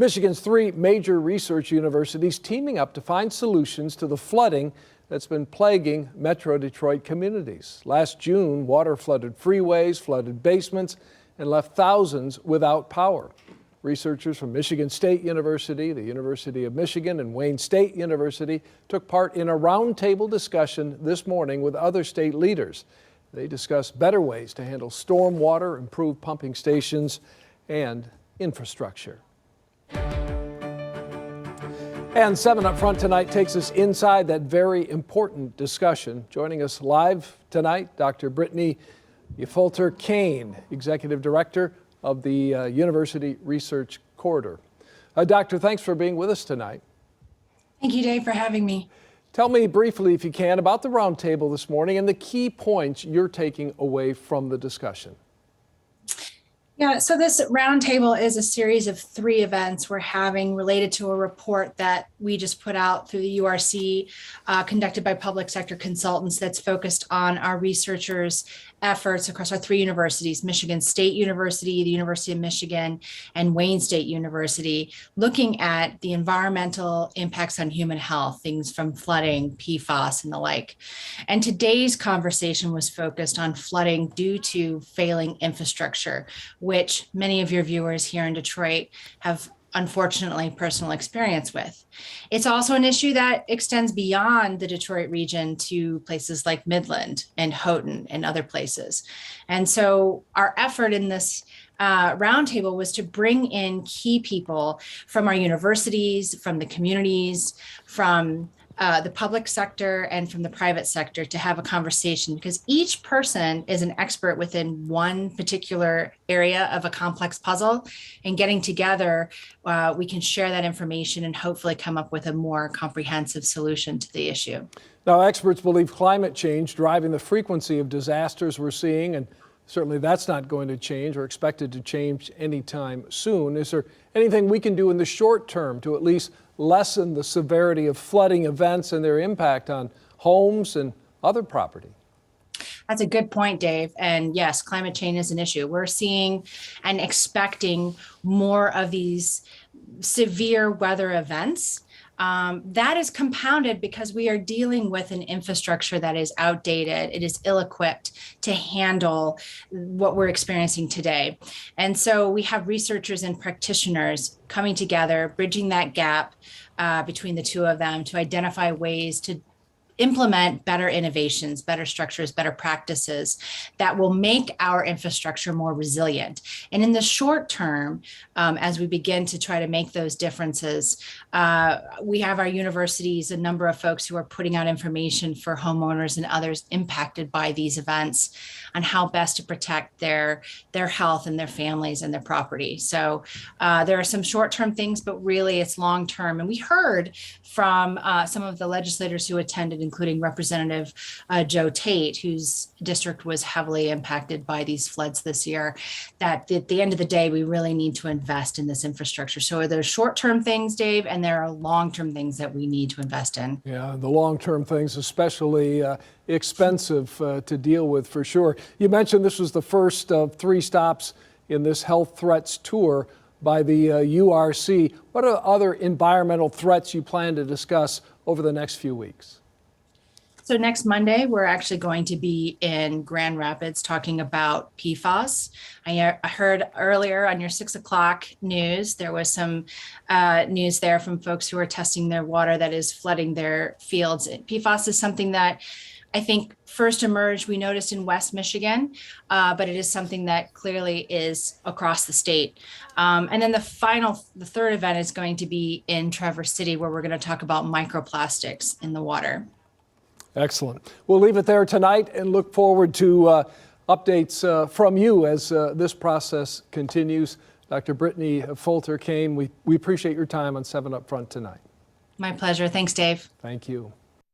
Michigan's three major research universities teaming up to find solutions to the flooding that's been plaguing Metro Detroit communities. Last June, water flooded freeways, flooded basements, and left thousands without power. Researchers from Michigan State University, the University of Michigan, and Wayne State University took part in a roundtable discussion this morning with other state leaders. They discussed better ways to handle storm water, improve pumping stations, and infrastructure. And 7 Up Front tonight takes us inside that very important discussion. Joining us live tonight, Dr. Brittany Fulter-Kane, Executive Director of the University Research Corridor. Doctor, thanks for being with us tonight. Thank you, Dave, for having me. Tell me briefly, if you can, about the roundtable this morning and the key points you're taking away from the discussion. Yeah, so this roundtable is a series of 3 events we're having related to a report that we just put out through the URC, conducted by public sector consultants, that's focused on our researchers' efforts across our 3 universities, Michigan State University, the University of Michigan, and Wayne State University, looking at the environmental impacts on human health, things from flooding, PFAS, and the like. And today's conversation was focused on flooding due to failing infrastructure, which many of your viewers here in Detroit have unfortunately personal experience with. It's also an issue that extends beyond the Detroit region to places like Midland and Houghton and other places. And so our effort in this roundtable was to bring in key people from our universities, from the communities, from the public sector, and from the private sector to have a conversation, because each person is an expert within one particular area of a complex puzzle, and getting together, we can share that information and hopefully come up with a more comprehensive solution to the issue. Now, experts believe climate change driving the frequency of disasters we're seeing, and certainly that's not going to change or expected to change anytime soon. Is there anything we can do in the short term to at least lessen the severity of flooding events and their impact on homes and other property? That's a good point, Dave. And yes, climate change is an issue. We're seeing and expecting more of these severe weather events. That is compounded because we are dealing with an infrastructure that is outdated. It is ill-equipped to handle what we're experiencing today. And so we have researchers and practitioners coming together, bridging that gap between the two of them to identify ways to implement better innovations, better structures, better practices that will make our infrastructure more resilient. And in the short term, as we begin to try to make those differences, we have our universities, a number of folks who are putting out information for homeowners and others impacted by these events on how best to protect their health and their families and their property. So there are some short-term things, but really it's long-term. And we heard from some of the legislators who attended, including Representative Joe Tate, whose district was heavily impacted by these floods this year, that at the end of the day, we really need to invest in this infrastructure. So there are short-term things, Dave, and there are long-term things that we need to invest in. Yeah, the long-term things, especially expensive to deal with for sure. You mentioned this was the first of 3 stops in this health threats tour by the URC. What are other environmental threats you plan to discuss over the next few weeks? So next Monday, we're actually going to be in Grand Rapids talking about PFAS. I heard earlier on your 6 o'clock news, there was some news there from folks who are testing their water that is flooding their fields. PFAS is something that I think first emerged, we noticed in West Michigan, but it is something that clearly is across the state. And then the 3rd event is going to be in Traverse City, where we're going to talk about microplastics in the water. Excellent. We'll leave it there tonight and look forward to updates from you as this process continues. Dr. Brittany Fulter-Kane, we appreciate your time on 7 Up Front tonight. My pleasure. Thanks, Dave. Thank you.